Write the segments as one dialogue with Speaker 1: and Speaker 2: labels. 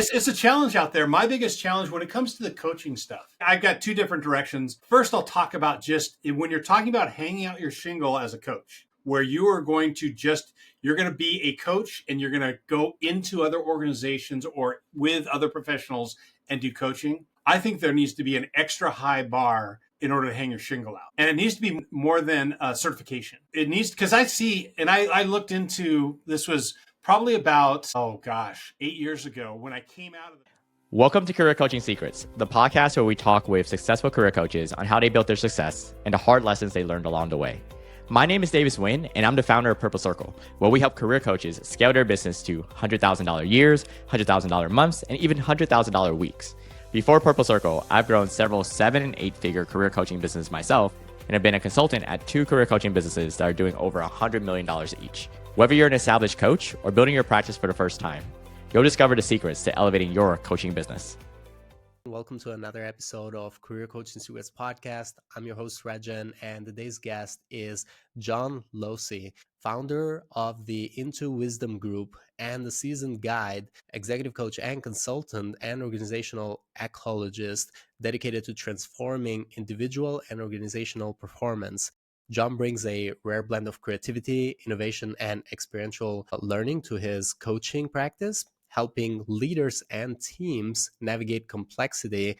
Speaker 1: It's a challenge out there. My biggest challenge when it comes to the coaching stuff, I've got two different directions. First, I'll talk about just when you're talking about hanging out your shingle as a coach, where you are going to you're going to be a coach and you're going to go into other organizations or with other professionals and do coaching. I think there needs to be an extra high bar in order to hang your shingle out. And it needs to be more than a certification. It needs, because I see, and I looked into, this was probably about, 8 years ago when I came out of the...
Speaker 2: Welcome to Career Coaching Secrets, the podcast where we talk with successful career coaches on how they built their success and the hard lessons they learned along the way. My name is Davis Nguyen, and I'm the founder of Purple Circle, where we help career coaches scale their business to $100,000 years, $100,000 months, and even $100,000 weeks. Before Purple Circle, I've grown several 7- and 8-figure career coaching businesses myself, and have been a consultant at 2 career coaching businesses that are doing over $100 million each. Whether you're an established coach or building your practice for the first time, you'll discover the secrets to elevating your coaching business.
Speaker 3: Welcome to another episode of Career Coaching Secrets podcast. I'm your host, Rexhen, and today's guest is John Losey, founder of the Into Wisdom Group and the seasoned guide, executive coach and consultant, and organizational ecologist dedicated to transforming individual and organizational performance. John brings a rare blend of creativity, innovation, and experiential learning to his coaching practice, helping leaders and teams navigate complexity,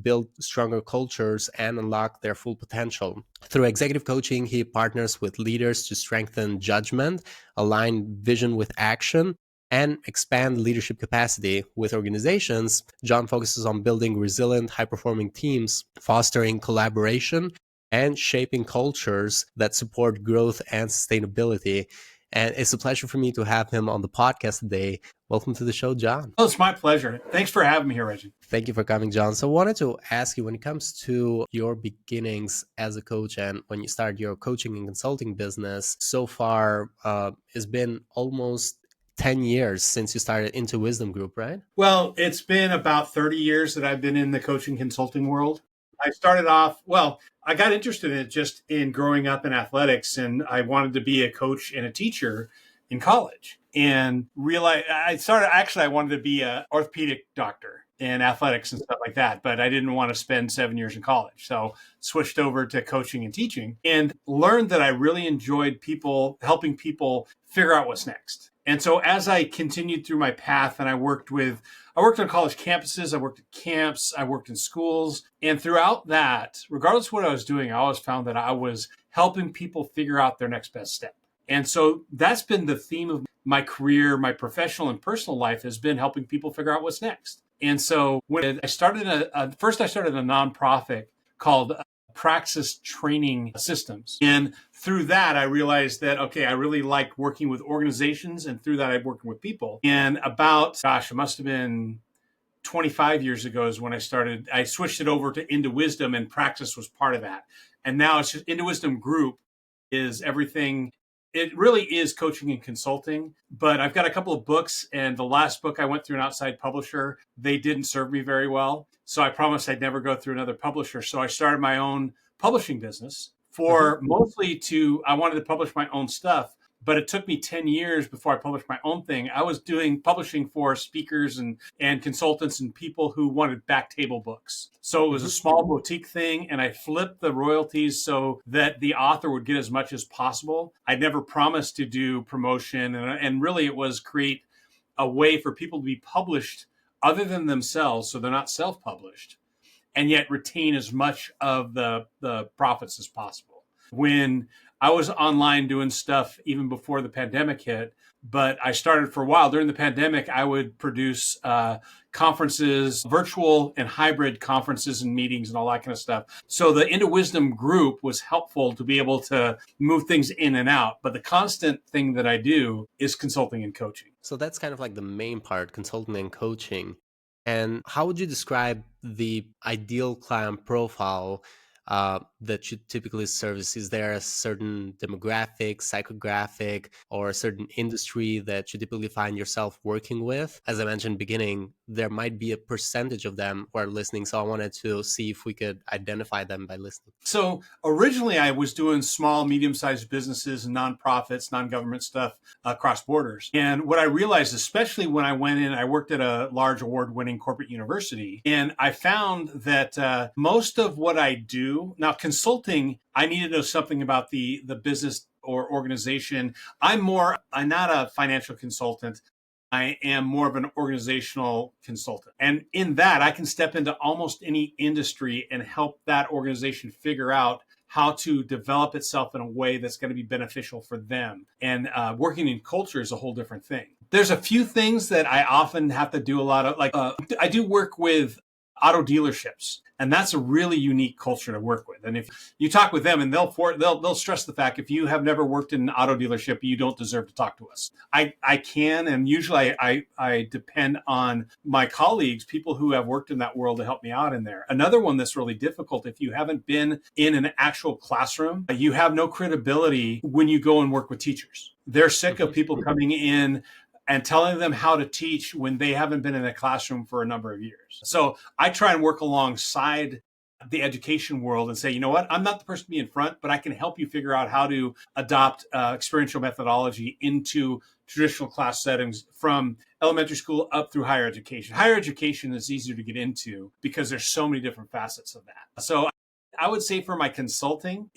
Speaker 3: build stronger cultures, and unlock their full potential. Through executive coaching, he partners with leaders to strengthen judgment, align vision with action, and expand leadership capacity. With organizations, John focuses on building resilient, high-performing teams, fostering collaboration, and shaping cultures that support growth and sustainability. And it's a pleasure for me to have him on the podcast today. Welcome to the show, John.
Speaker 1: Oh, it's my pleasure. Thanks for having me here, Reggie.
Speaker 3: Thank you for coming, John. So I wanted to ask you, when it comes to your beginnings as a coach and when you started your coaching and consulting business, so far it's been almost 10 years since you started Into Wisdom Group, right?
Speaker 1: Well, it's been about 30 years that I've been in the coaching consulting world. I started off, I got interested in it just in growing up in athletics, and I wanted to be a coach and a teacher in college, and realized I wanted to be an orthopedic doctor in athletics and stuff like that, but I didn't want to spend 7 years in college. So switched over to coaching and teaching and learned that I really enjoyed helping people figure out what's next. And so as I continued through my path, and I worked on college campuses, I worked at camps, I worked in schools. And throughout that, regardless of what I was doing, I always found that I was helping people figure out their next best step. And so that's been the theme of my career, my professional and personal life, has been helping people figure out what's next. And so when I started first I started a nonprofit called Praxis Training Systems. And through that, I realized that, I really liked working with organizations. And through that, I worked with people. And about, it must have been 25 years ago is when I switched it over to Into Wisdom, and Praxis was part of that. And now it's just Into Wisdom Group is everything. It really is coaching and consulting, but I've got a couple of books, and the last book I went through an outside publisher, they didn't serve me very well. So I promised I'd never go through another publisher. So I started my own publishing business I wanted to publish my own stuff, but it took me 10 years before I published my own thing. I was doing publishing for speakers and consultants and people who wanted back table books. So it was a small boutique thing, and I flipped the royalties so that the author would get as much as possible. I never promised to do promotion, and really it was create a way for people to be published other than themselves, so they're not self-published, and yet retain as much of the profits as possible. When I was online doing stuff even before the pandemic hit, but I started for a while. During the pandemic, I would produce conferences, virtual and hybrid conferences and meetings and all that kind of stuff. So the Into Wisdom Group was helpful to be able to move things in and out. But the constant thing that I do is consulting and coaching.
Speaker 3: So that's kind of like the main part, consulting and coaching. And how would you describe the ideal client profile that you typically service? Is there a certain demographic, psychographic, or a certain industry that you typically find yourself working with? As I mentioned beginning, there might be a percentage of them who are listening. So I wanted to see if we could identify them by listening.
Speaker 1: So originally I was doing small, medium-sized businesses and nonprofits, non-government stuff across borders. And what I realized, especially when I went in, I worked at a large award-winning corporate university, and I found that most of what I do, now consulting, I need to know something about the business or organization. I'm not a financial consultant. I am more of an organizational consultant. And in that, I can step into almost any industry and help that organization figure out how to develop itself in a way that's going to be beneficial for them. And working in culture is a whole different thing. There's a few things that I often have to do a lot of, I do work with auto dealerships. And that's a really unique culture to work with. And if you talk with them, and they'll stress the fact, if you have never worked in an auto dealership, you don't deserve to talk to us. I can, and usually I depend on my colleagues, people who have worked in that world, to help me out in there. Another one that's really difficult, if you haven't been in an actual classroom, you have no credibility when you go and work with teachers. They're sick of people coming in and telling them how to teach when they haven't been in a classroom for a number of years. So I try and work alongside the education world and say, you know what, I'm not the person to be in front, but I can help you figure out how to adopt experiential methodology into traditional class settings from elementary school up through higher education. Higher education is easier to get into because there's so many different facets of that. So I would say for my consulting,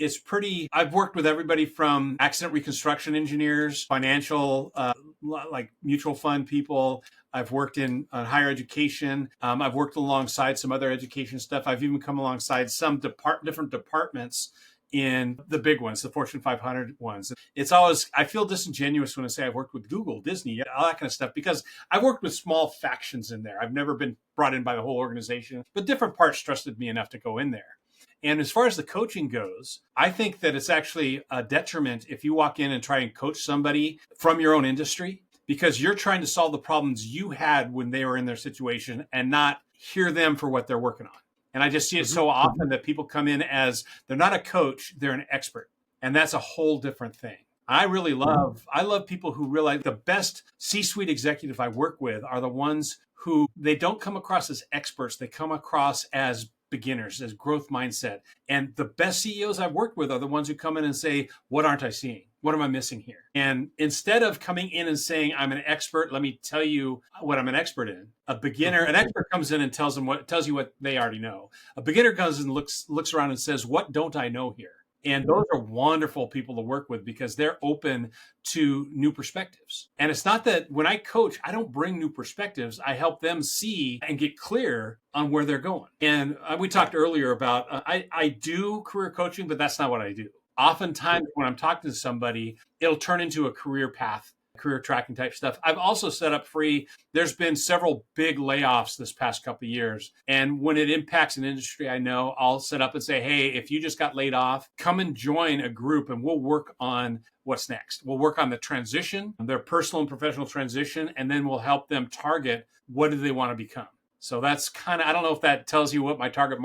Speaker 1: I've worked with everybody from accident reconstruction engineers, financial, like mutual fund people. I've worked in higher education. I've worked alongside some other education stuff. I've even come alongside some different departments in the big ones, the Fortune 500 ones. I feel disingenuous when I say I've worked with Google, Disney, all that kind of stuff, because I've worked with small factions in there. I've never been brought in by the whole organization, but different parts trusted me enough to go in there. And as far as the coaching goes, I think that it's actually a detriment if you walk in and try and coach somebody from your own industry, because you're trying to solve the problems you had when they were in their situation and not hear them for what they're working on. And I just see it so often that people come in as they're not a coach, they're an expert. And that's a whole different thing. I love people who realize the best C-suite executive I work with are the ones who they don't come across as experts. They come across as beginners, as growth mindset. And the best CEOs I've worked with are the ones who come in and say, what aren't I seeing? What am I missing here? And instead of coming in and saying, I'm an expert, let me tell you what I'm an expert in. An expert comes in and tells you what they already know. A beginner comes and looks around and says, what don't I know here? And those are wonderful people to work with because they're open to new perspectives. And it's not that when I coach, I don't bring new perspectives. I help them see and get clear on where they're going. And we talked earlier about, I do career coaching, but that's not what I do. Oftentimes when I'm talking to somebody, it'll turn into a career path, career tracking type stuff. I've also set up free. There's been several big layoffs this past couple of years. And when it impacts an industry, I know I'll set up and say, hey, if you just got laid off, come and join a group and we'll work on what's next. We'll work on the transition, their personal and professional transition, and then we'll help them target what do they want to become. So that's I don't know if that tells you what my target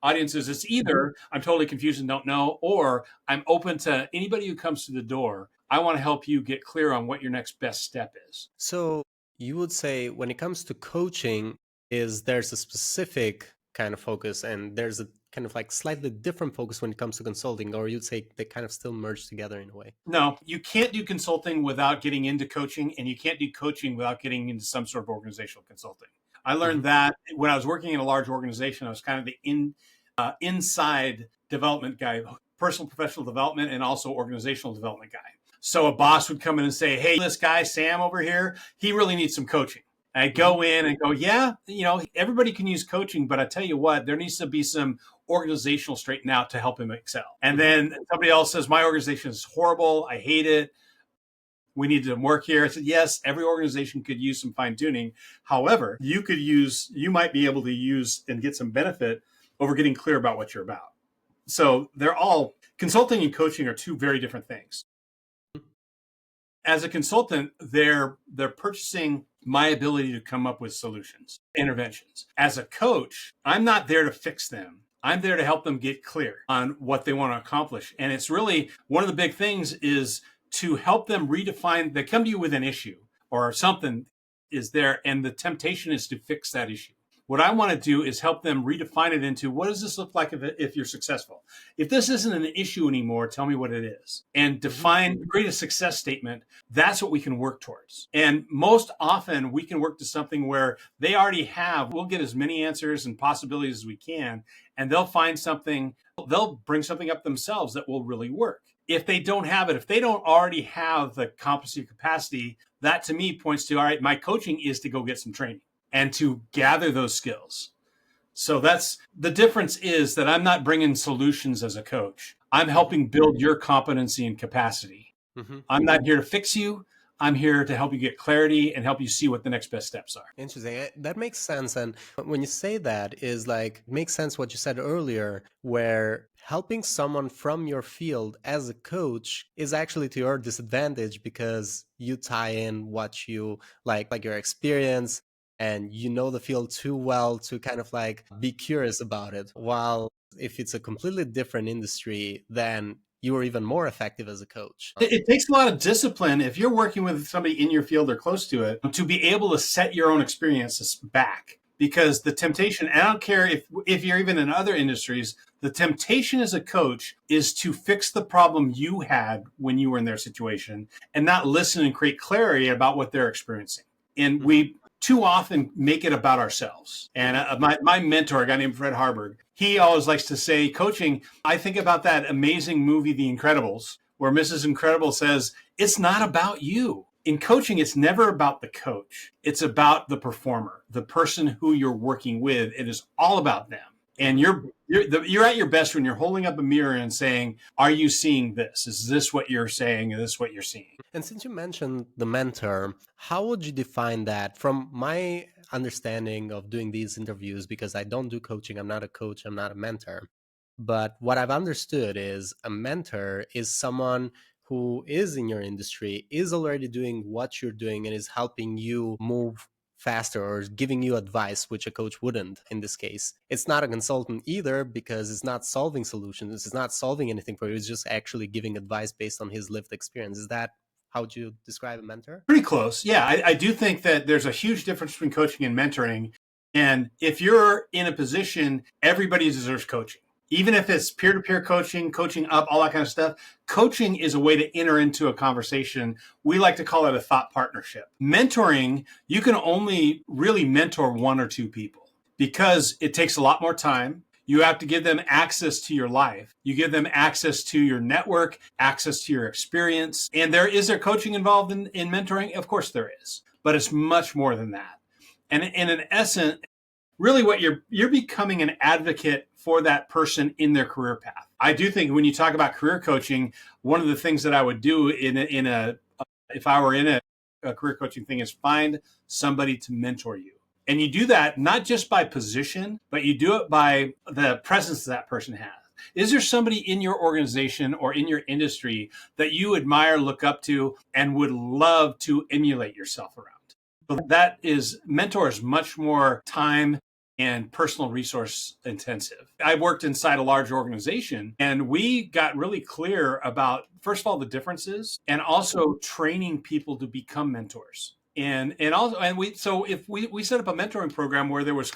Speaker 1: audience is. It's either I'm totally confused and don't know, or I'm open to anybody who comes to the door. I want to help you get clear on what your next best step is.
Speaker 3: So you would say when it comes to coaching, there's a specific kind of focus and there's a kind of like slightly different focus when it comes to consulting, or you'd say they kind of still merge together in a way?
Speaker 1: No, you can't do consulting without getting into coaching, and you can't do coaching without getting into some sort of organizational consulting. I learned that when I was working in a large organization. I was kind of the inside development guy, personal professional development, and also organizational development guy. So a boss would come in and say, hey, this guy, Sam over here, he really needs some coaching. And I'd go in and go, yeah, everybody can use coaching, but I tell you what, there needs to be some organizational straighten out to help him excel. And then somebody else says, my organization is horrible. I hate it. We need to work here. I said, yes, every organization could use some fine tuning. However, you might be able to use and get some benefit over getting clear about what you're about. So consulting and coaching are two very different things. As a consultant, they're purchasing my ability to come up with solutions, interventions. As a coach, I'm not there to fix them. I'm there to help them get clear on what they want to accomplish. And it's really one of the big things is to help them redefine. They come to you with an issue or something. is there, and the temptation is to fix that issue. What I want to do is help them redefine it into, what does this look like if you're successful? If this isn't an issue anymore, tell me what it is. And create a success statement. That's what we can work towards. And most often we can work to something where they already have, we'll get as many answers and possibilities as we can, and they'll find something, they'll bring something up themselves that will really work. If they don't have it, if they don't already have the competency or capacity, that to me points to, all right, my coaching is to go get some training and to gather those skills. So that's the difference, is that I'm not bringing solutions as a coach. I'm helping build your competency and capacity. I'm not here to fix you. I'm here to help you get clarity and help you see what the next best steps are.
Speaker 3: Interesting. That makes sense. And when you say that, is like, makes sense what you said earlier, where helping someone from your field as a coach is actually to your disadvantage, because you tie in what you like your experience, and you know the field too well to kind of like be curious about it. While if it's a completely different industry, then you are even more effective as a coach.
Speaker 1: It takes a lot of discipline, if you're working with somebody in your field or close to it, to be able to set your own experiences back. Because the temptation, and I don't care if you're even in other industries, the temptation as a coach is to fix the problem you had when you were in their situation and not listen and create clarity about what they're experiencing. And we too often make it about ourselves. And my mentor, a guy named Fred Harburg, he always likes to say, coaching, I think about that amazing movie, The Incredibles, where Mrs. Incredible says, it's not about you. In coaching, it's never about the coach. It's about the performer, the person who you're working with. It is all about them. And you're at your best when you're holding up a mirror and saying, are you seeing this? Is this what you're saying? Is this what you're seeing?
Speaker 3: And since you mentioned the mentor, how would you define that? From my understanding of doing these interviews, because I don't do coaching, I'm not a coach, I'm not a mentor. But what I've understood is a mentor is someone who is in your industry, is already doing what you're doing, and is helping you move faster or giving you advice, which a coach wouldn't in this case. It's not a consultant either, because it's not solving solutions. It's not solving anything for you. It's just actually giving advice based on his lived experience. Is that how would you describe a mentor?
Speaker 1: Pretty close. Yeah, I do think that there's a huge difference between coaching and mentoring. And if you're in a position, everybody deserves coaching. Even if it's peer-to-peer coaching, coaching up, all that kind of stuff, coaching is a way to enter into a conversation. We like to call it a thought partnership. Mentoring, you can only really mentor one or two people because it takes a lot more time. You have to give them access to your life. You give them access to your network, access to your experience. And is there coaching involved in mentoring? Of course there is, but it's much more than that. And in essence, really what you're becoming an advocate for that person in their career path. I do think when you talk about career coaching, one of the things that I would do if I were in a career coaching thing is find somebody to mentor you. And you do that not just by position, but you do it by the presence that person has. Is there somebody in your organization or in your industry that you admire, look up to, and would love to emulate yourself around? But mentor is much more time and personal resource intensive. I worked inside a large organization, and we got really clear about, first of all, the differences, and also training people to become mentors. So if we set up a mentoring program where there's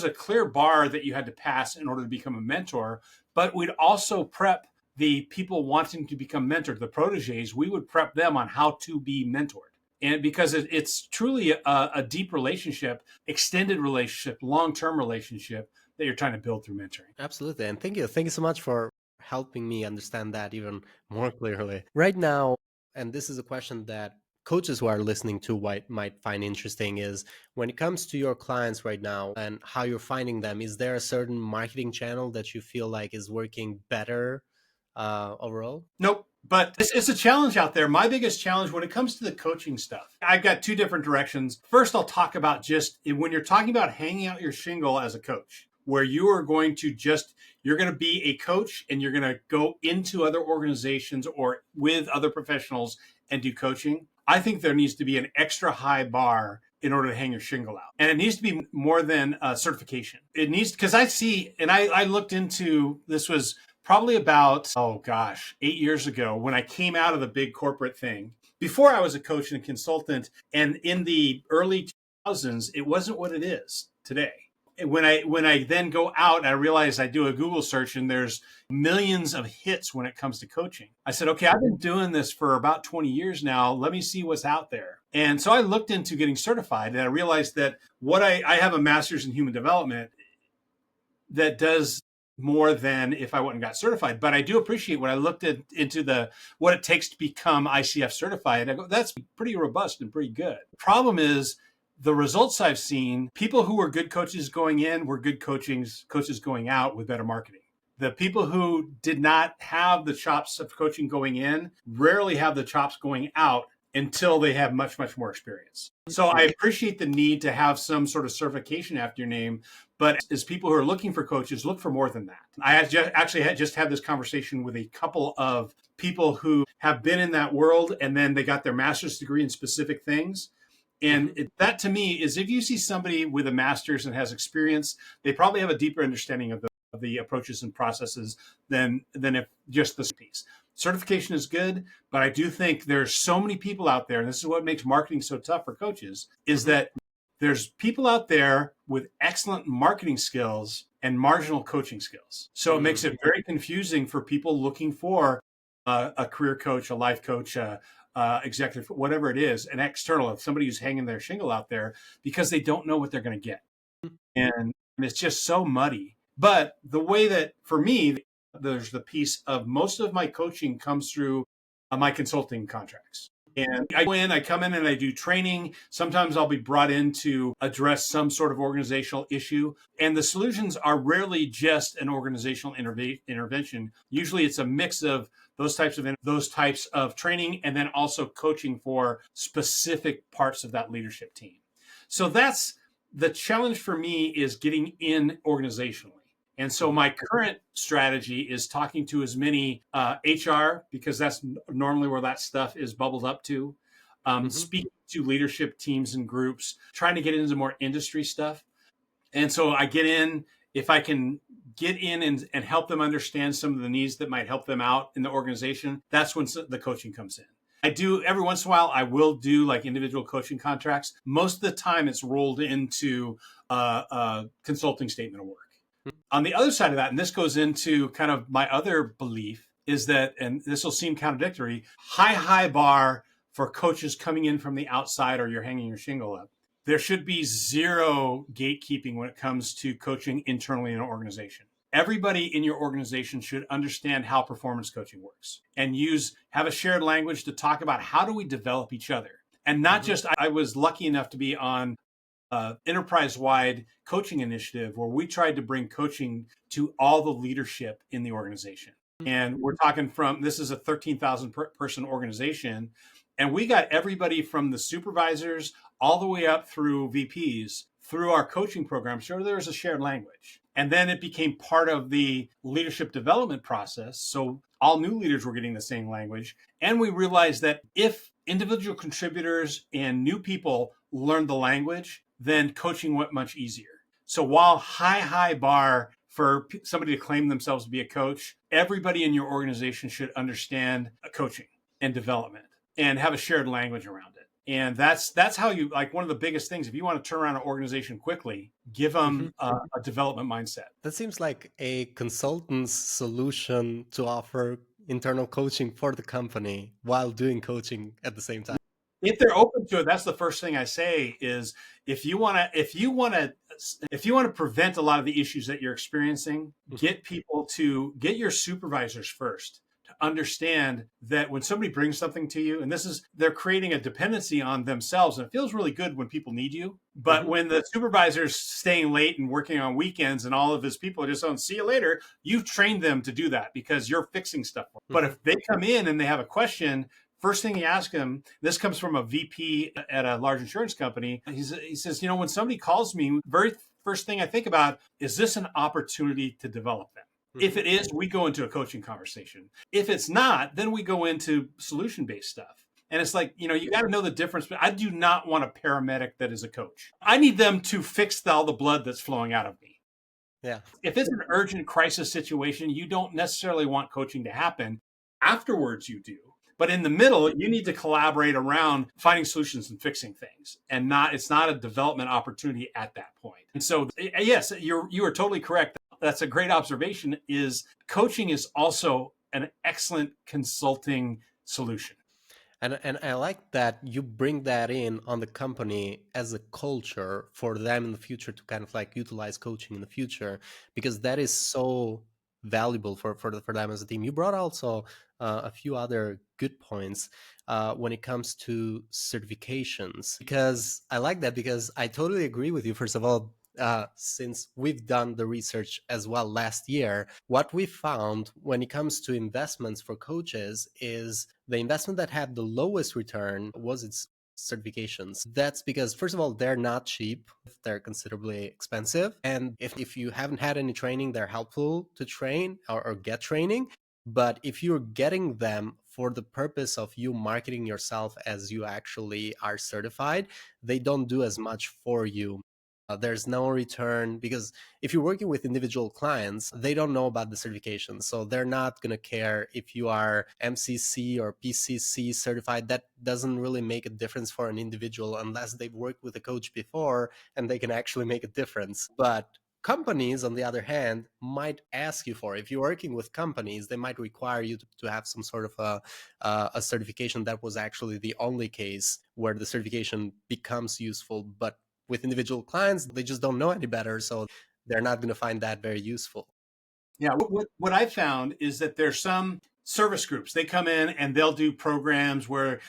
Speaker 1: a clear bar that you had to pass in order to become a mentor, but we'd also prep the people wanting to become mentored, the proteges, we would prep them on how to be mentored. And because it's truly a deep relationship, extended relationship, long-term relationship that you're trying to build through mentoring.
Speaker 3: Absolutely. And thank you. Thank you so much for helping me understand that even more clearly. Right now, and this is a question that coaches who are listening to might find interesting, is when it comes to your clients right now and how you're finding them, is there a certain marketing channel that you feel like is working better overall?
Speaker 1: Nope. But it's a challenge out there. My biggest challenge when it comes to the coaching stuff, I've got two different directions. First, I'll talk about just when you're talking about hanging out your shingle as a coach, where you are going to you're going to be a coach and you're going to go into other organizations or with other professionals and do coaching. I think there needs to be an extra high bar in order to hang your shingle out. And it needs to be more than a certification. It needs, because I looked into, this was probably about, 8 years ago when I came out of the big corporate thing. before I was a coach and a consultant, and in the early 2000s, it wasn't what it is today. When I then go out and I realize I do a Google search and there's millions of hits when it comes to coaching. I said, okay, I've been doing this for about 20 years now. Let me see what's out there. And so I looked into getting certified, and I realized that I have a master's in human development that does more than if I went and got certified. But I do appreciate when I looked into what it takes to become ICF certified. I go, that's pretty robust and pretty good. The problem is the results I've seen, people who were good coaches going in were good coaches going out with better marketing. The people who did not have the chops of coaching going in rarely have the chops going out until they have much, much more experience. So I appreciate the need to have some sort of certification after your name. But as people who are looking for coaches, look for more than that. I actually just had this conversation with a couple of people who have been in that world, and then they got their master's degree in specific things. And that to me is, if you see somebody with a master's and has experience, they probably have a deeper understanding of the approaches and processes than if just this piece. Certification is good, but I do think there's so many people out there, and this is what makes marketing so tough for coaches, is that there's people out there with excellent marketing skills and marginal coaching skills. So it makes it very confusing for people looking for a career coach, a life coach, executive, whatever it is, an external, somebody who's hanging their shingle out there, because they don't know what they're going to get. And it's just so muddy. But the way that, for me, there's the piece of most of my coaching comes through my consulting contracts. And I come in and I do training. Sometimes I'll be brought in to address some sort of organizational issue. And the solutions are rarely just an organizational intervention. Usually it's a mix of those types of training, and then also coaching for specific parts of that leadership team. So that's the challenge for me, is getting in organizationally. And so my current strategy is talking to as many HR, because that's normally where that stuff is bubbled up to, speaking to leadership teams and groups, trying to get into more industry stuff. And so I get in, if I can get in and help them understand some of the needs that might help them out in the organization, that's when the coaching comes in. I do, every once in a while, I will do like individual coaching contracts. Most of the time it's rolled into a consulting statement of work. On the other side of that, and this goes into kind of my other belief, is that, and this will seem contradictory, high bar for coaches coming in from the outside, or you're hanging your shingle up. There should be zero gatekeeping when it comes to coaching internally in an organization. Everybody in your organization should understand how performance coaching works, and have a shared language to talk about how do we develop each other. And not just, I was lucky enough to be on enterprise-wide coaching initiative where we tried to bring coaching to all the leadership in the organization. And we're talking this is a 13,000 person organization. And we got everybody from the supervisors all the way up through VPs through our coaching program. Sure, there was a shared language. And then it became part of the leadership development process. So all new leaders were getting the same language. And we realized that if individual contributors and new people learned the language, then coaching went much easier. So while high bar for somebody to claim themselves to be a coach, everybody in your organization should understand coaching and development and have a shared language around it. And that's how you, like, one of the biggest things, if you want to turn around an organization quickly, give them a development mindset.
Speaker 3: That seems like a consultant's solution to offer internal coaching for the company while doing coaching at the same time.
Speaker 1: If they're open to it, that's the first thing I say is, if you want to prevent a lot of the issues that you're experiencing, get your supervisors first to understand that when somebody brings something to you, and they're creating a dependency on themselves, and it feels really good when people need you. But when the supervisor's staying late and working on weekends and all of his people are just on, see you later, you've trained them to do that because you're fixing stuff. But if they come in and they have a question, first thing you ask them, this comes from a VP at a large insurance company. He says, when somebody calls me, very first thing I think about, is this an opportunity to develop them? If it is, we go into a coaching conversation. If it's not, then we go into solution-based stuff. And it's like, you got to know the difference. But I do not want a paramedic that is a coach. I need them to fix all the blood that's flowing out of me.
Speaker 3: Yeah.
Speaker 1: If it's an urgent crisis situation, you don't necessarily want coaching to happen. Afterwards, you do. But in the middle, you need to collaborate around finding solutions and fixing things, and it's not a development opportunity at that point. And so, yes, you are totally correct. That's a great observation. Is coaching is also an excellent consulting solution.
Speaker 3: And I like that you bring that in on the company as a culture for them in the future to kind of like utilize coaching in the future, because that is so valuable for them as a team. You brought also a few other good points when it comes to certifications, because I like that, because I totally agree with you. First of all, since we've done the research as well last year, what we found when it comes to investments for coaches is the investment that had the lowest return was its certifications. That's because, first of all, they're not cheap, they're considerably expensive. And if you haven't had any training, they're helpful to train or get training. But if you're getting them for the purpose of you marketing yourself as you actually are certified, they don't do as much for you. There's no return, because if you're working with individual clients, they don't know about the certification. So they're not going to care if you are MCC or PCC certified. That doesn't really make a difference for an individual unless they've worked with a coach before and they can actually make a difference. But companies, on the other hand, might ask you for, if you're working with companies, they might require you to have some sort of a certification. That was actually the only case where the certification becomes useful. But with individual clients, they just don't know any better. So they're not going to find that very useful.
Speaker 1: Yeah, what I found is that there's some service groups. They come in and they'll do programs where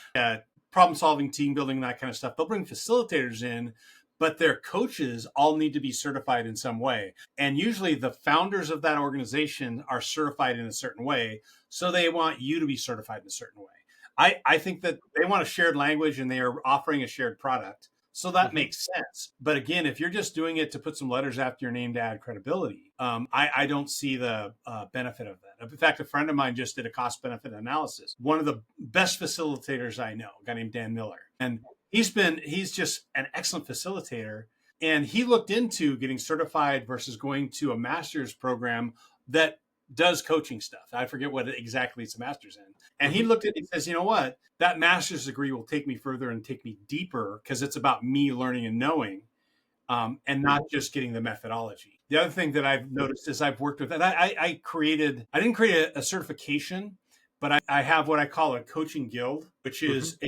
Speaker 1: problem solving, team building, that kind of stuff. They'll bring facilitators in, but their coaches all need to be certified in some way. And usually the founders of that organization are certified in a certain way. So they want you to be certified in a certain way. I think that they want a shared language and they are offering a shared product. So that makes sense. But again, if you're just doing it to put some letters after your name to add credibility, I don't see the benefit of that. In fact, a friend of mine just did a cost benefit analysis. One of the best facilitators I know, a guy named Dan Miller. And he's just an excellent facilitator. And he looked into getting certified versus going to a master's program that does coaching stuff. I forget what exactly it's a master's in. And he looked at it and says, you know what? That master's degree will take me further and take me deeper because it's about me learning and knowing, and not just getting the methodology. The other thing that I've noticed is I've worked with, and I didn't create a certification, but I have what I call a coaching guild, which is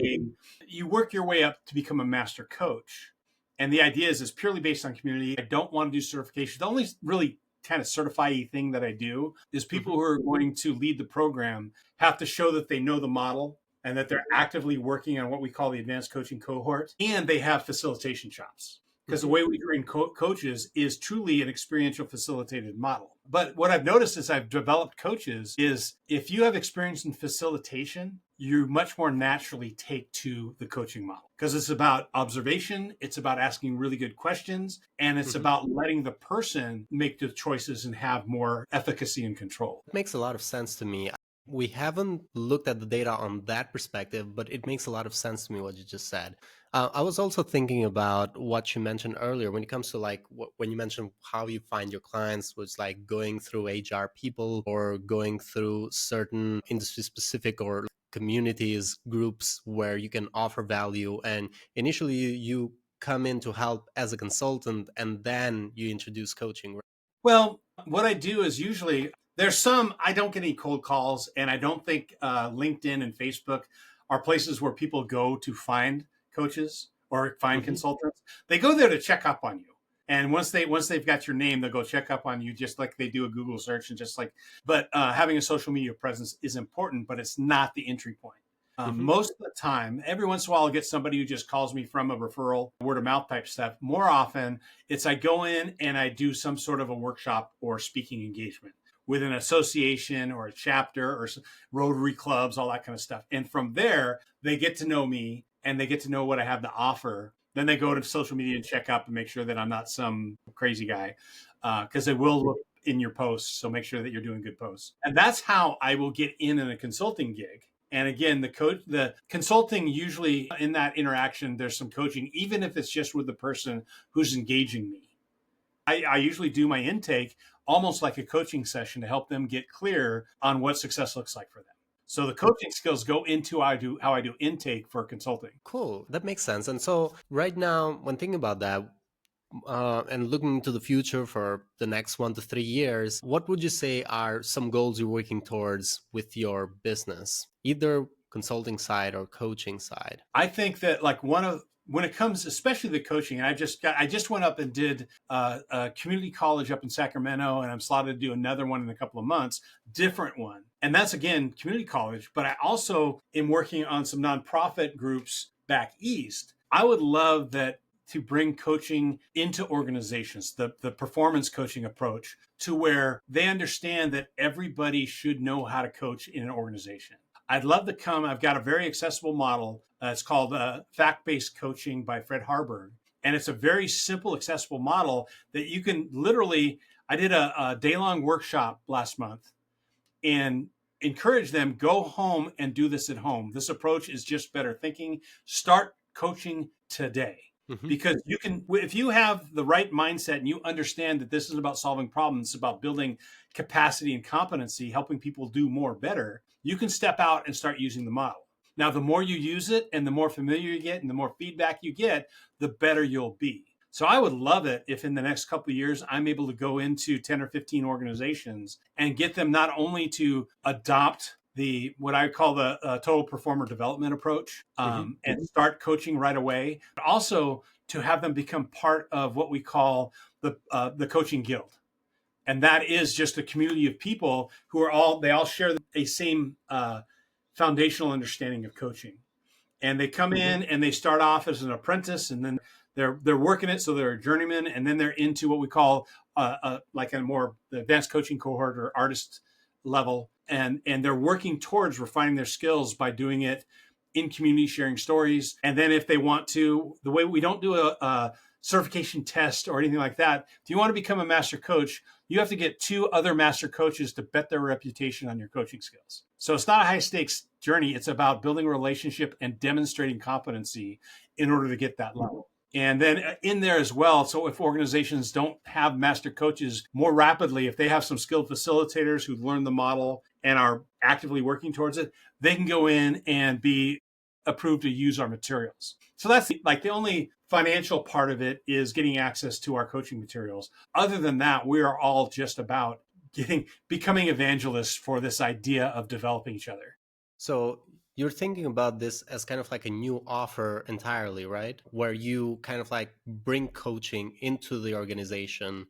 Speaker 1: you work your way up to become a master coach. And the idea is purely based on community. I don't want to do certification. The only really kind of certify-y thing that I do is people who are going to lead the program have to show that they know the model and that they're actively working on what we call the advanced coaching cohort, and they have facilitation chops. Because the way we train coaches is truly an experiential facilitated model. But what I've noticed as I've developed coaches is if you have experience in facilitation, you much more naturally take to the coaching model because it's about observation, it's about asking really good questions, and it's about letting the person make the choices and have more efficacy and control.
Speaker 3: It makes a lot of sense to me. We haven't looked at the data on that perspective, but it makes a lot of sense to me what you just said. I was also thinking about what you mentioned earlier when it comes to like when you mentioned how you find your clients was like going through HR people or going through certain industry specific or communities, groups where you can offer value. And initially you come in to help as a consultant and then you introduce coaching.
Speaker 1: Well, what I do is usually I don't get any cold calls, and I don't think LinkedIn and Facebook are places where people go to find coaches or find consultants. They go there to check up on you. And once they've got your name, they'll go check up on you just like they do a Google search but having a social media presence is important, but it's not the entry point. Most of the time, every once in a while, I'll get somebody who just calls me from a referral, word of mouth type stuff. More often, it's I go in and I do some sort of a workshop or speaking engagement with an association or a chapter or Rotary clubs, all that kind of stuff. And from there, they get to know me and they get to know what I have to offer. Then they go to social media and check up and make sure that I'm not some crazy guy, because they will look in your posts. So make sure that you're doing good posts. And that's how I will get in a consulting gig. And again, the consulting, usually in that interaction, there's some coaching, even if it's just with the person who's engaging me. I usually do my intake almost like a coaching session to help them get clear on what success looks like for them. So the coaching skills go into how I do intake for consulting.
Speaker 3: Cool. That makes sense. And so right now, when thinking about that, and looking into the future for the next 1 to 3 years, what would you say are some goals you're working towards with your business, either consulting side or coaching side?
Speaker 1: I think that like when it comes, especially the coaching, I just went up and did a community college up in Sacramento, and I'm slotted to do another one in a couple of months, different one. And that's again, community college, but I also am working on some nonprofit groups back east. I would love that to bring coaching into organizations, the performance coaching approach, to where they understand that everybody should know how to coach in an organization. I'd love to come. I've got a very accessible model. It's called Fact-Based Coaching by Fred Harburg. And it's a very simple, accessible model that you can literally, I did a day-long workshop last month and encourage them, go home and do this at home. This approach is just better thinking. Start coaching today. Because you can, if you have the right mindset and you understand that this is about solving problems, it's about building capacity and competency, helping people do more better, you can step out and start using the model. Now, the more you use it and the more familiar you get and the more feedback you get, the better you'll be. So I would love it if in the next couple of years, I'm able to go into 10 or 15 organizations and get them not only to adopt what I call the total performer development approach and start coaching right away, but also to have them become part of what we call the coaching guild. And that is just a community of people who are they all share a same foundational understanding of coaching. And they come in and they start off as an apprentice, and then they're working it, so they're a journeyman, and then they're into what we call like a more advanced coaching cohort or artist level, and they're working towards refining their skills by doing it in community, sharing stories. And then if they want to, the way we don't do a certification test or anything like that, if you want to become a master coach, you have to get 2 other master coaches to bet their reputation on your coaching skills. So it's not a high stakes journey. It's about building a relationship and demonstrating competency in order to get that level. And then in there as well, so if organizations don't have master coaches more rapidly, if they have some skilled facilitators who learn the model and are actively working towards it, they can go in and be approved to use our materials. So that's like the only financial part of it is getting access to our coaching materials. Other than that, we are all just about becoming evangelists for this idea of developing each other.
Speaker 3: So you're thinking about this as kind of like a new offer entirely, right? Where you kind of like bring coaching into the organization,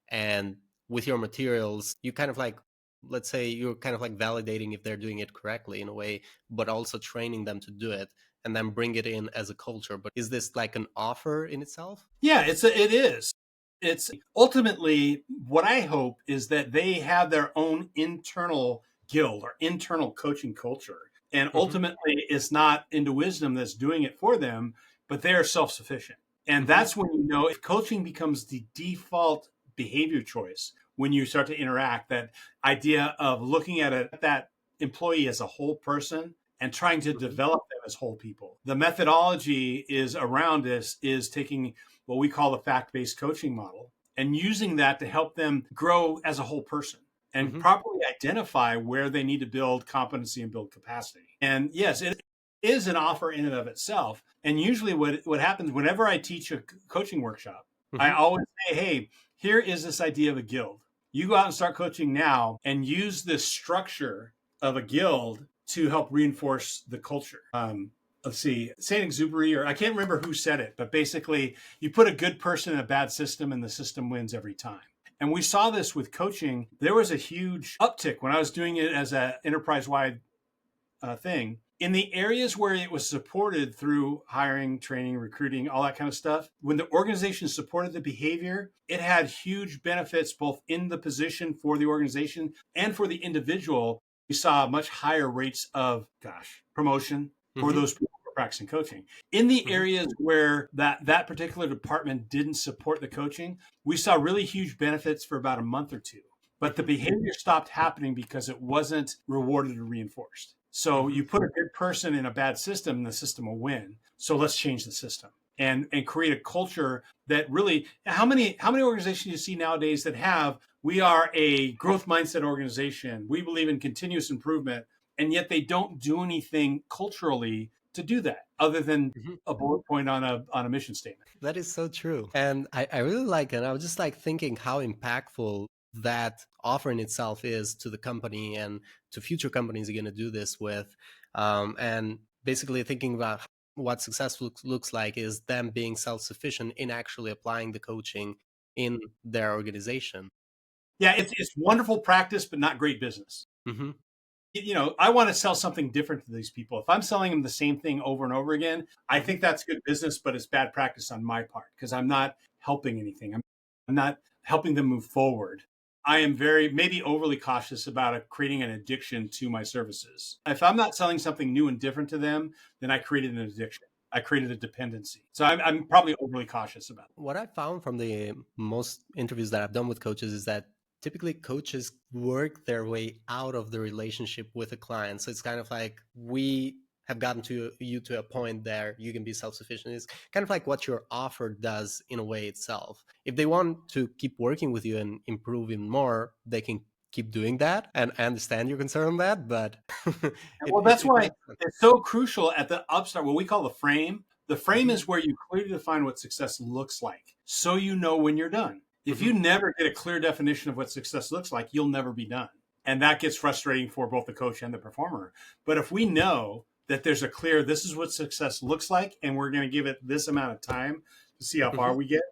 Speaker 3: and with your materials, you kind of like, let's say you're kind of like validating if they're doing it correctly in a way, but also training them to do it and then bring it in as a culture. But is this like an offer in itself?
Speaker 1: Yeah, it is. It's ultimately what I hope is that they have their own internal guild or internal coaching culture. And ultimately, it's not Into Wisdom that's doing it for them, but they are self-sufficient. And that's when you know if coaching becomes the default behavior choice, when you start to interact, that idea of looking at that employee as a whole person and trying to develop them as whole people. The methodology is around this is taking what we call the fact-based coaching model and using that to help them grow as a whole person and properly identify where they need to build competency and build capacity. And yes, it is an offer in and of itself. And usually what happens whenever I teach a coaching workshop, I always say, hey, here is this idea of a guild. You go out and start coaching now and use this structure of a guild to help reinforce the culture. Let's see, Saint-Exupéry, or I can't remember who said it, but basically you put a good person in a bad system and the system wins every time. And we saw this with coaching. There was a huge uptick when I was doing it as an enterprise-wide thing. In the areas where it was supported through hiring, training, recruiting, all that kind of stuff, when the organization supported the behavior, it had huge benefits both in the position for the organization and for the individual. We saw much higher rates of, promotion for those people who are practicing coaching. In the areas where that particular department didn't support the coaching, we saw really huge benefits for about a month or two. But the behavior stopped happening because it wasn't rewarded or reinforced. So you put a good person in a bad system, and the system will win. So let's change the system and create a culture that really, how many organizations do you see nowadays that we are a growth mindset organization. We believe in continuous improvement. and yet they don't do anything culturally to do that other than
Speaker 3: Mhm.
Speaker 1: a bullet point on a mission statement.
Speaker 3: That is so true. And I really like it. I was just like thinking how impactful that offer in itself is to the company and to future companies you're going to do this with. And basically thinking about what success looks like is them being self-sufficient in actually applying the coaching in their organization.
Speaker 1: Yeah, it's wonderful practice, but not great business.
Speaker 3: Hmm.
Speaker 1: I want to sell something different to these people. If I'm selling them the same thing over and over again, I think that's good business, but it's bad practice on my part because I'm not helping anything. I'm not helping them move forward. I am very, maybe overly cautious about creating an addiction to my services. If I'm not selling something new and different to them, then I created an addiction. I created a dependency. So I'm probably overly cautious about it.
Speaker 3: What I found from the most interviews that I've done with coaches is that typically coaches work their way out of the relationship with a client. So it's kind of like we have gotten to you to a point there you can be self-sufficient. It's kind of like what your offer does in a way itself. If they want to keep working with you and improve even more, they can keep doing that. And I understand your concern on that, but
Speaker 1: Well, that's
Speaker 3: it
Speaker 1: why
Speaker 3: makes sense.
Speaker 1: it's so crucial at the upstart, what we call the frame. The frame
Speaker 3: Mhm,
Speaker 1: is where you clearly define what success looks like, so you know when you're done. If you
Speaker 3: mhm,
Speaker 1: never get a clear definition of what success looks like, you'll never be done. And that gets frustrating for both the coach and the performer. But if we know that there's a clear, this is what success looks like, and we're going to give it this amount of time to see how far
Speaker 3: mhm,
Speaker 1: we get,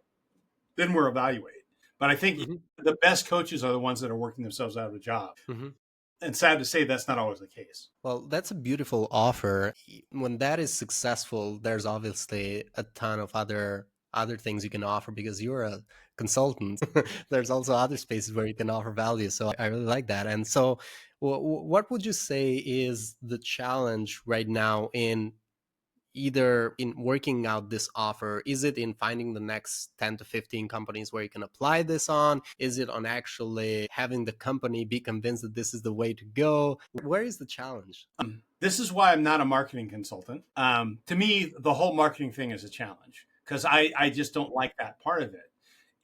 Speaker 1: then we're evaluated. But I think
Speaker 3: mhm,
Speaker 1: the best coaches are the ones that are working themselves out of a job.
Speaker 3: mhm.
Speaker 1: And sad to say, that's not always the case.
Speaker 3: Well, that's a beautiful offer. When that is successful, there's obviously a ton of other things you can offer because you're a consultant. There's also other spaces where you can offer value. So I really like that. And so, what would you say is the challenge right now in either in working out this offer? Is it in finding the next 10 to 15 companies where you can apply this on? Is it on actually having the company be convinced that this is the way to go? Where is the challenge?
Speaker 1: This is why I'm not a marketing consultant. To me, the whole marketing thing is a challenge because I just don't like that part of it.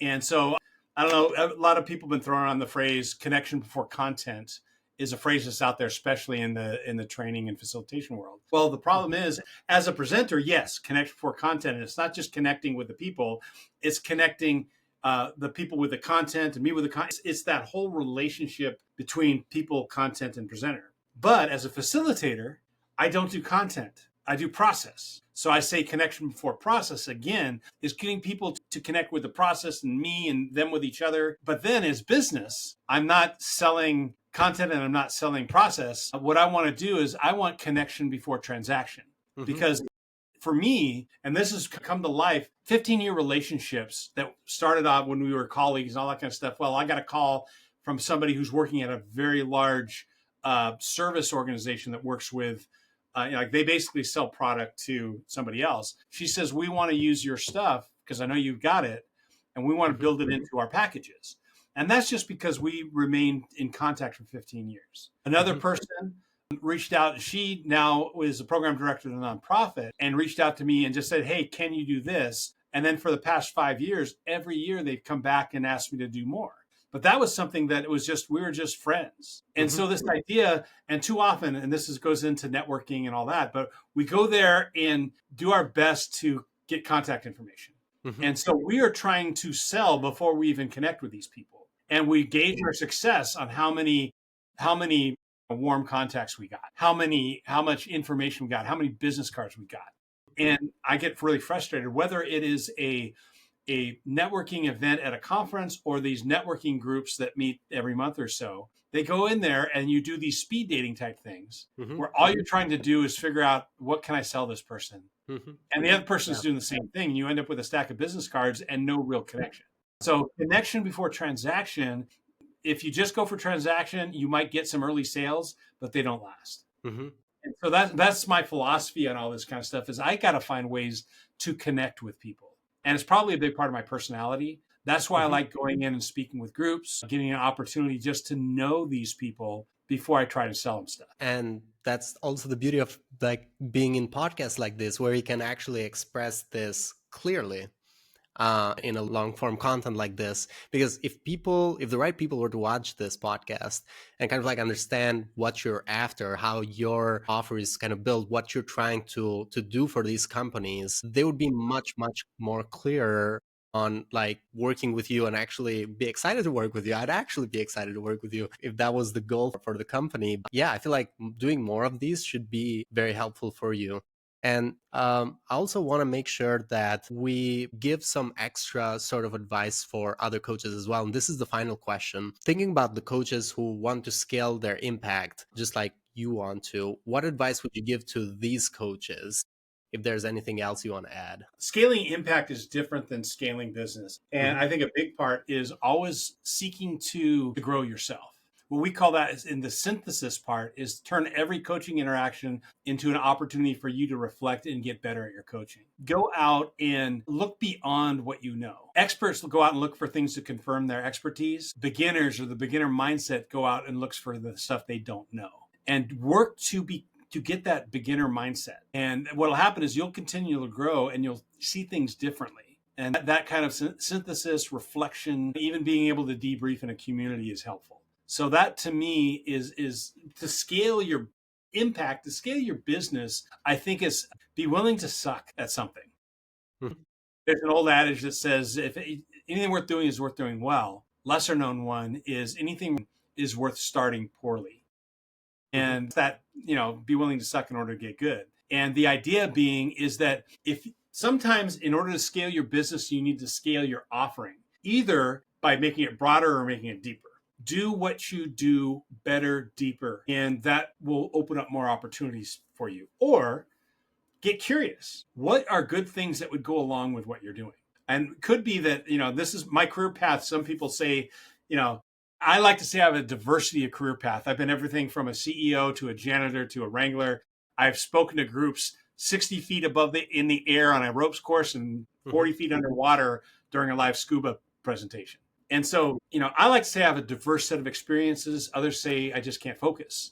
Speaker 1: And so I don't know. A lot of people have been throwing around the phrase "connection before content" is a phrase that's out there, especially in the training and facilitation world. Well, the problem is, as a presenter, yes, connect before content, and it's not just connecting with the people; it's connecting the people with the content and me with the content. It's that whole relationship between people, content, and presenter. But as a facilitator, I don't do content. I do process. So I say connection before process again is getting people to connect with the process and me and them with each other. But then as business, I'm not selling content and I'm not selling process. What I want to do is I want connection before transaction
Speaker 3: Mm-hmm.
Speaker 1: because for me, and this has come to life, 15-year relationships that started off when we were colleagues and all that kind of stuff. Well, I got a call from somebody who's working at a very large service organization that works with, like they basically sell product to somebody else. She says, we want to use your stuff because I know you've got it and we want to
Speaker 3: Mm-hmm.
Speaker 1: build it into our packages. And that's just because we remained in contact for 15 years. Another
Speaker 3: Mm-hmm.
Speaker 1: person reached out. She now is a program director of a nonprofit and reached out to me and just said, hey, can you do this? And then for the past 5 years, every year they've come back and asked me to do more. But that was something that it was just, we were just friends. And
Speaker 3: Mm-hmm.
Speaker 1: so this idea, and too often, and goes into networking and all that, but we go there and do our best to get contact information.
Speaker 3: Mm-hmm.
Speaker 1: And so we are trying to sell before we even connect with these people. And we gauge our success on how many warm contacts we got, how much information we got, how many business cards we got. And I get really frustrated whether it is a networking event at a conference or these networking groups that meet every month or so. They go in there and you do these speed dating type things
Speaker 3: Mm-hmm.
Speaker 1: where all you're trying to do is figure out what can I sell this person?
Speaker 3: Mm-hmm.
Speaker 1: And the other person is
Speaker 3: Yeah.
Speaker 1: doing the same thing. And you end up with a stack of business cards and no real connection. So connection before transaction, if you just go for transaction, you might get some early sales, but they don't last.
Speaker 3: Mm-hmm.
Speaker 1: And so that's my philosophy on all this kind of stuff is I got to find ways to connect with people. And it's probably a big part of my personality. That's why I
Speaker 3: Mm-hmm.
Speaker 1: like going in and speaking with groups, getting an opportunity just to know these people before I try to sell them stuff.
Speaker 3: And that's also the beauty of like being in podcasts like this, where you can actually express this clearly. in a long form content like this. Because if the right people were to watch this podcast and kind of like understand what you're after, how your offer is kind of built, what you're trying to do for these companies, they would be much, much more clearer on like working with you and actually be excited to work with you. I'd actually be excited to work with you if that was the goal for the company. But yeah, I feel like doing more of these should be very helpful for you. And I also want to make sure that we give some extra sort of advice for other coaches as well. And this is the final question. Thinking about the coaches who want to scale their impact, just like you want to, what advice would you give to these coaches? If there's anything else you want to add.
Speaker 1: Scaling impact is different than scaling business. And I think a big part is always seeking to grow yourself. What we call that is in the synthesis part is turn every coaching interaction into an opportunity for you to reflect and get better at your coaching. Go out and look beyond what you know. Experts will go out and look for things to confirm their expertise. Beginners or the beginner mindset go out and looks for the stuff they don't know and work to get that beginner mindset. And what'll happen is you'll continue to grow and you'll see things differently. And that kind of synthesis, reflection, even being able to debrief in a community is helpful. So that to me is to scale your impact, to scale your business, I think is be willing to suck at something. There's an old adage that says if anything worth doing is worth doing well. Lesser known one is anything is worth starting poorly. And that, be willing to suck in order to get good. And the idea being is that if sometimes in order to scale your business, you need to scale your offering, either by making it broader or making it deeper. Do what you do better, deeper, and that will open up more opportunities for you. Or get curious. What are good things that would go along with what you're doing? And it could be that, this is my career path. Some people say, I like to say I have a diversity of career path. I've been everything from a CEO to a janitor to a wrangler. I've spoken to groups 60 feet above in the air on a ropes course and 40 feet underwater during a live scuba presentation. And so, I like to say I have a diverse set of experiences. Others say I just can't focus.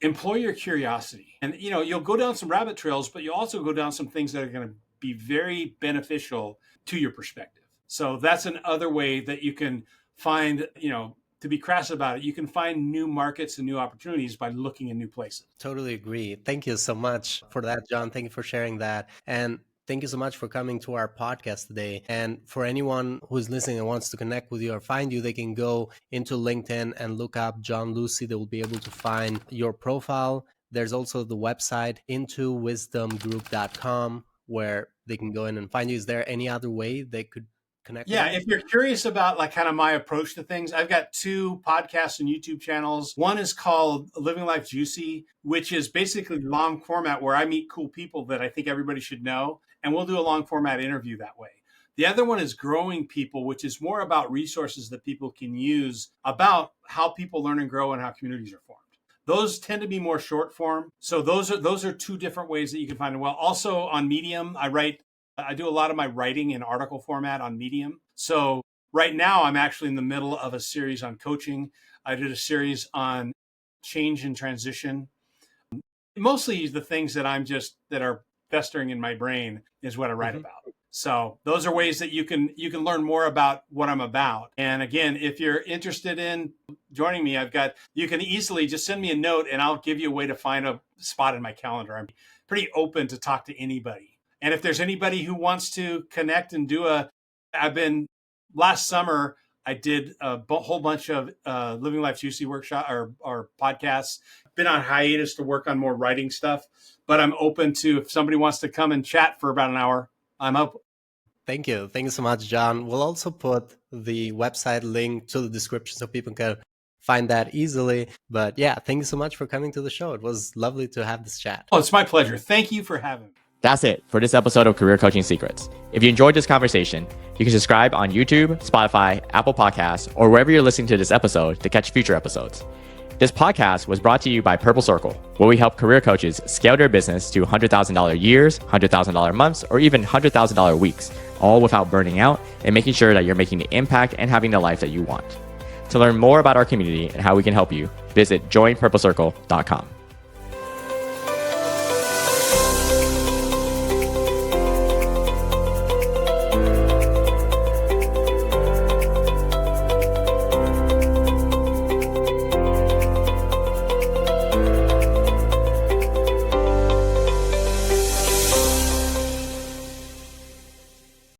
Speaker 1: Employ your curiosity. And, you'll go down some rabbit trails, but you'll also go down some things that are going to be very beneficial to your perspective. So that's another way that you can find, to be crass about it, you can find new markets and new opportunities by looking in new places.
Speaker 3: Totally agree. Thank you so much for that, John. Thank you for sharing that. And thank you so much for coming to our podcast today. And for anyone who's listening and wants to connect with you or find you, they can go into LinkedIn and look up John Losey. They will be able to find your profile. There's also the website intowisdomgroup.com where they can go in and find you. Is there any other way they could connect?
Speaker 1: Yeah, if you're curious about like kind of my approach to things, I've got 2 podcasts and YouTube channels. One is called Living Life Juicy, which is basically long format where I meet cool people that I think everybody should know. And we'll do a long format interview that way. The other one is Growing People, which is more about resources that people can use about how people learn and grow and how communities are formed. Those tend to be more short form. So those are 2 different ways that you can find it. Well, also on Medium, I do a lot of my writing in article format on Medium. So right now I'm actually in the middle of a series on coaching. I did a series on change and transition. Mostly the things that are festering in my brain is what I write about. So those are ways that you can learn more about what I'm about. And again, if you're interested in joining me, you can easily just send me a note and I'll give you a way to find a spot in my calendar. I'm pretty open to talk to anybody. And if there's anybody who wants to connect and last summer, I did a whole bunch of Living Life Juicy workshop or podcasts. Been on hiatus to work on more writing stuff, but I'm open to if somebody wants to come and chat for about an hour, I'm open.
Speaker 3: Thank you. Thank you so much, John. We'll also put the website link to the description so people can find that easily. But yeah, thank you so much for coming to the show. It was lovely to have this chat.
Speaker 1: Oh, it's my pleasure. Thank you for having me.
Speaker 2: That's it for this episode of Career Coaching Secrets. If you enjoyed this conversation, you can subscribe on YouTube, Spotify, Apple Podcasts, or wherever you're listening to this episode to catch future episodes. This podcast was brought to you by Purple Circle, where we help career coaches scale their business to $100,000 years, $100,000 months, or even $100,000 weeks, all without burning out and making sure that you're making the impact and having the life that you want. To learn more about our community and how we can help you, visit joinpurplecircle.com.